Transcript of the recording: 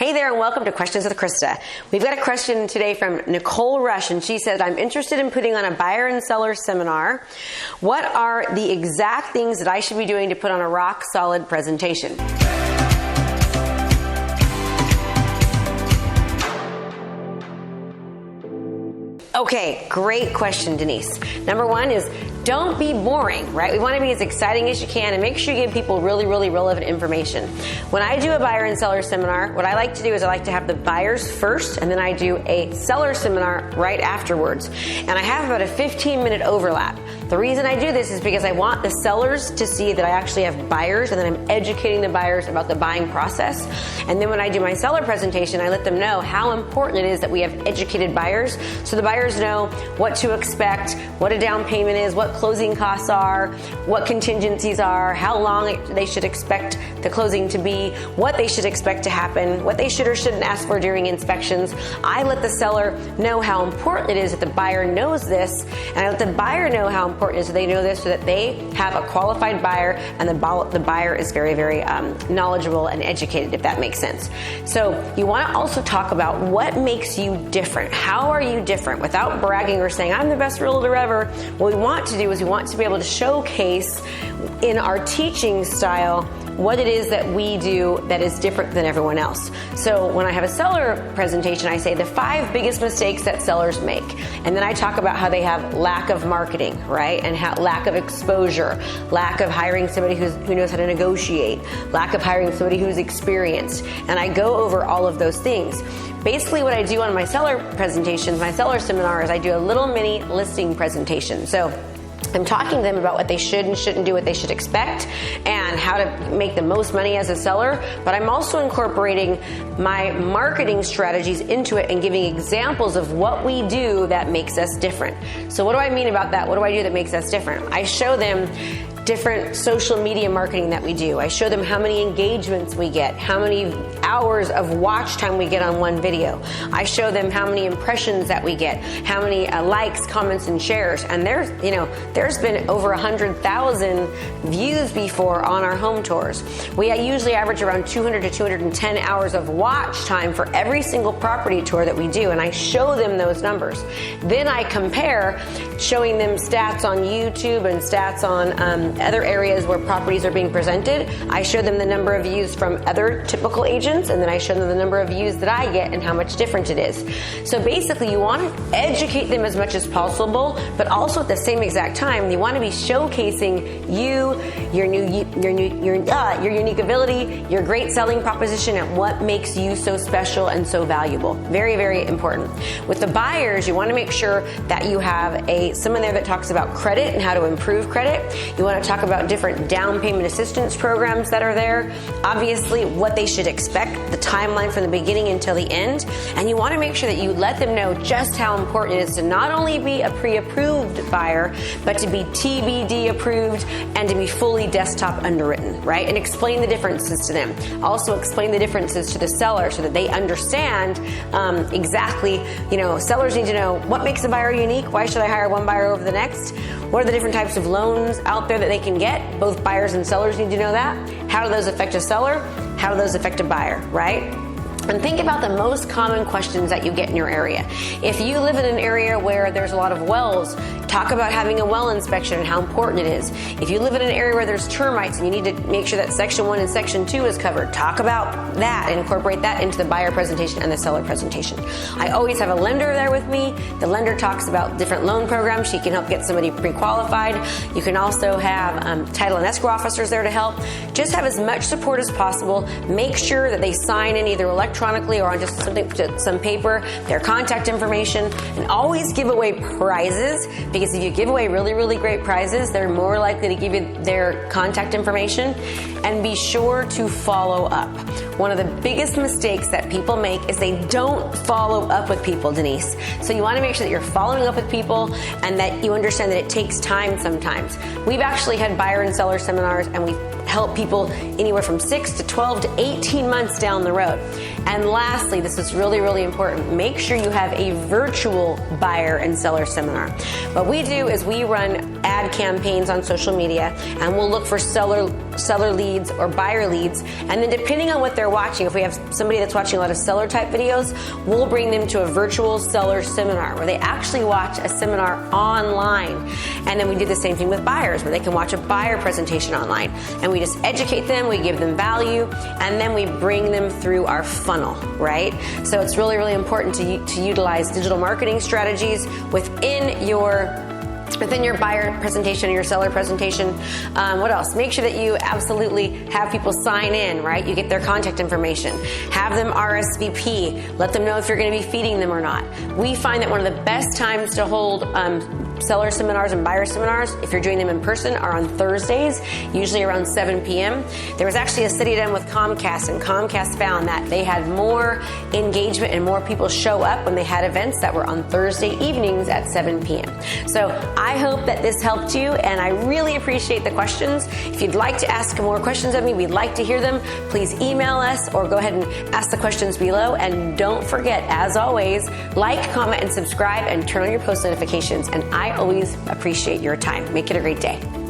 Hey there, and welcome to Questions with Krista. We've got a question today from Nicole Rush, and she said, I'm interested in putting on a buyer and seller seminar. What are the exact things that I should be doing to put on a rock-solid presentation? Okay, great question, Denise. Number one is don't be boring, right? We want to be as exciting as you can and make sure you give people really, really relevant information. When I do a buyer and seller seminar, what I like to do is I like to have the buyers first, and then I do a seller seminar right afterwards. And I have about a 15-minute overlap. The reason I do this is because I want the sellers to see that I actually have buyers, and then I'm educating the buyers about the buying process. And then when I do my seller presentation, I let them know how important it is that we have educated buyers, so the buyers know what to expect, what a down payment is, what closing costs are, what contingencies are, how long they should expect the closing to be, what they should expect to happen, what they should or shouldn't ask for during inspections. I let the seller know how important it is that the buyer knows this, and I let the buyer know how important it is that they know this, so that they have a qualified buyer, and the buyer is very, very knowledgeable and educated, if that makes sense. So you want to also talk about what makes you different. How are you different? Without bragging or saying, I'm the best realtor ever, what we want to do is we want to be able to showcase in our teaching style what it is that we do that is different than everyone else. So when I have a seller presentation, I say the 5 biggest mistakes that sellers make. And then I talk about how they have lack of marketing, right? And lack of exposure, lack of hiring somebody who knows how to negotiate, lack of hiring somebody who's experienced. And I go over all of those things. Basically what I do on my seller presentations, my seller seminar, is I do a little mini listing presentation. So I'm talking to them about what they should and shouldn't do, what they should expect, and how to make the most money as a seller. But I'm also incorporating my marketing strategies into it and giving examples of what we do that makes us different. So what do I mean about that? What do I do that makes us different? I show them different social media marketing that we do. I show them how many engagements we get, how many hours of watch time we get on one video. I show them how many impressions that we get, how many likes, comments, and shares. And there's been over 100,000 views before on our home tours. We usually average around 200 to 210 hours of watch time for every single property tour that we do, and I show them those numbers. Then I compare, showing them stats on YouTube and stats on other areas where properties are being presented. I show them the number of views from other typical agents, and then I show them the number of views that I get and how much different it is. So basically, you want to educate them as much as possible, but also at the same exact time, you want to be showcasing you, your unique ability, your great selling proposition, and what makes you so special and so valuable. Very, very important. With the buyers, you want to make sure that you have someone there that talks about credit and how to improve credit. You want to talk about different down payment assistance programs that are there. Obviously, what they should expect, the timeline from the beginning until the end. And you want to make sure that you let them know just how important it is to not only be a pre-approved buyer, but to be TBD approved and to be fully desktop underwritten, right? And explain the differences to them. Also explain the differences to the seller so that they understand exactly, sellers need to know what makes a buyer unique. Why should I hire one buyer over the next? What are the different types of loans out there that they can get? Both buyers and sellers need to know that. How do those affect a seller? How do those affect a buyer, right? And think about the most common questions that you get in your area. If you live in an area where there's a lot of wells, talk about having a well inspection and how important it is. If you live in an area where there's termites and you need to make sure that Section 1 and Section 2 is covered, talk about that and incorporate that into the buyer presentation and the seller presentation. I always have a lender there with me. The lender talks about different loan programs. She can help get somebody pre-qualified. You can also have title and escrow officers there to help. Just have as much support as possible. Make sure that they sign in either electronically or on just some paper, their contact information, and always give away prizes, because if you give away really, really great prizes, they're more likely to give you their contact information. And be sure to follow up. One of the biggest mistakes that people make is they don't follow up with people, Denise. So you want to make sure that you're following up with people and that you understand that it takes time sometimes. We've actually had buyer and seller seminars, and we've help people anywhere from 6 to 12 to 18 months down the road. And lastly, this is really, really important. Make sure you have a virtual buyer and seller seminar. What we do is we run ad campaigns on social media, and we'll look for seller leads or buyer leads. And then depending on what they're watching, if we have somebody that's watching a lot of seller type videos, we'll bring them to a virtual seller seminar where they actually watch a seminar online. And then we do the same thing with buyers, where they can watch a buyer presentation online. And we just educate them, we give them value, and then we bring them through our funnel, right? So it's really, really important to utilize digital marketing strategies within your buyer presentation or your seller presentation. What else? Make sure that you absolutely have people sign in, right? You get their contact information. Have them RSVP. Let them know if you're going to be feeding them or not. We find that one of the best times to hold seller seminars and buyer seminars, if you're doing them in person, are on Thursdays, usually around 7 p.m. There was actually a study done with Comcast, and Comcast found that they had more engagement and more people show up when they had events that were on Thursday evenings at 7 p.m. So I hope that this helped you, and I really appreciate the questions. If you'd like to ask more questions of me, we'd like to hear them. Please email us or go ahead and ask the questions below. And don't forget, as always, like, comment, and subscribe, and turn on your post notifications. And I always appreciate your time. Make it a great day.